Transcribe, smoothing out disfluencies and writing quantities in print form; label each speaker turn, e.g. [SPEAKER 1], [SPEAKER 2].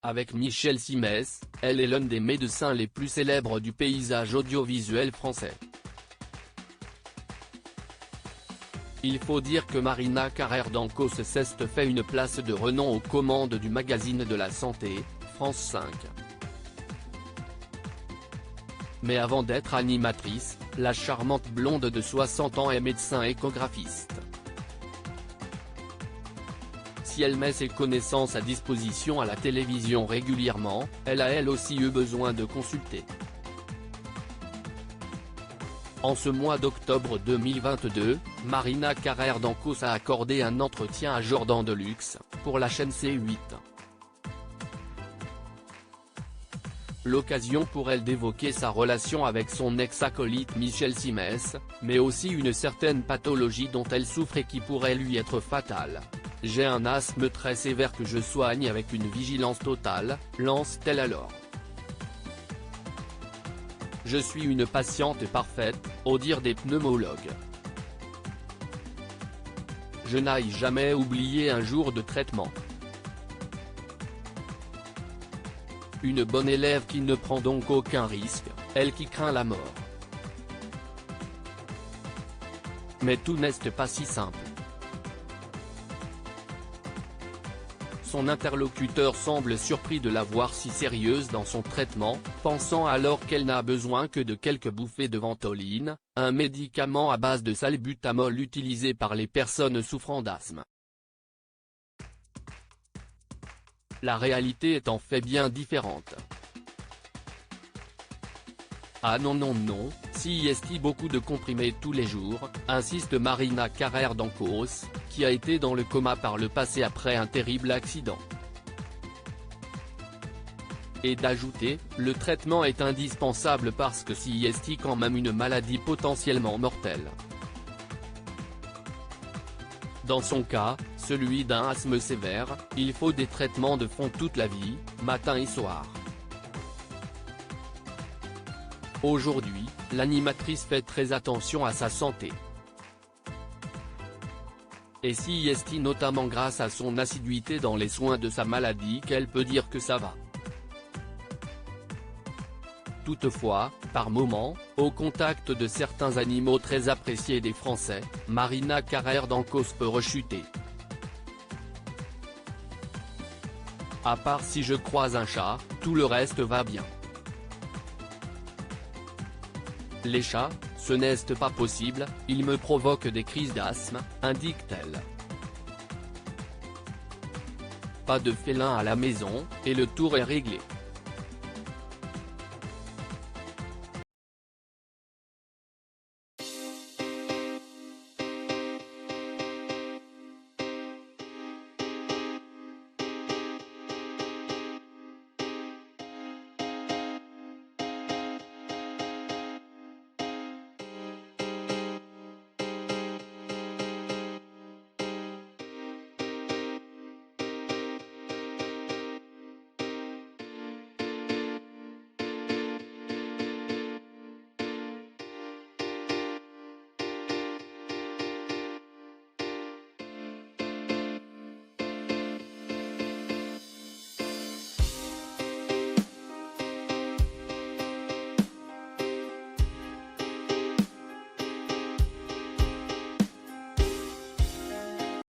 [SPEAKER 1] Avec Michel Simès, elle est l'un des médecins les plus célèbres du paysage audiovisuel français. Il faut dire que Marina Carrère d'Ancos s'est fait une place de renom aux commandes du magazine de la santé, France 5. Mais avant d'être animatrice, la charmante blonde de 60 ans est médecin échographiste. Si elle met ses connaissances à disposition à la télévision régulièrement, elle a elle aussi eu besoin de consulter. En ce mois d'octobre 2022, Marina Carrère d'Ancos a accordé un entretien à Jordan Deluxe, pour la chaîne C8. L'occasion pour elle d'évoquer sa relation avec son ex-acolyte Michel Simès, mais aussi une certaine pathologie dont elle souffre et qui pourrait lui être fatale. « J'ai un asthme très sévère que je soigne avec une vigilance totale », lance-t-elle alors. « Je suis une patiente parfaite, au dire des pneumologues. Je n'ai jamais oublié un jour de traitement. Une bonne élève qui ne prend donc aucun risque, elle qui craint la mort. Mais tout n'est pas si simple. » Son interlocuteur semble surpris de la voir si sérieuse dans son traitement, pensant alors qu'elle n'a besoin que de quelques bouffées de Ventoline, un médicament à base de salbutamol utilisé par les personnes souffrant d'asthme. La réalité est en fait bien différente. Ah non, si est beaucoup de comprimés tous les jours, insiste Marina Carrère d'Ancos, qui a été dans le coma par le passé après un terrible accident. Et d'ajouter, le traitement est indispensable parce que si est quand même une maladie potentiellement mortelle. Dans son cas, celui d'un asthme sévère, il faut des traitements de fond toute la vie, matin et soir. Aujourd'hui, l'animatrice fait très attention à sa santé. Et si est notamment grâce à son assiduité dans les soins de sa maladie qu'elle peut dire que ça va. Toutefois, par moments, au contact de certains animaux très appréciés des Français, Marina Carrère d'Ancos peut rechuter. À part si je croise un chat, tout le reste va bien. Les chats, ce n'est pas possible, ils me provoquent des crises d'asthme, indique-t-elle. Pas de félin à la maison, et le tour est réglé.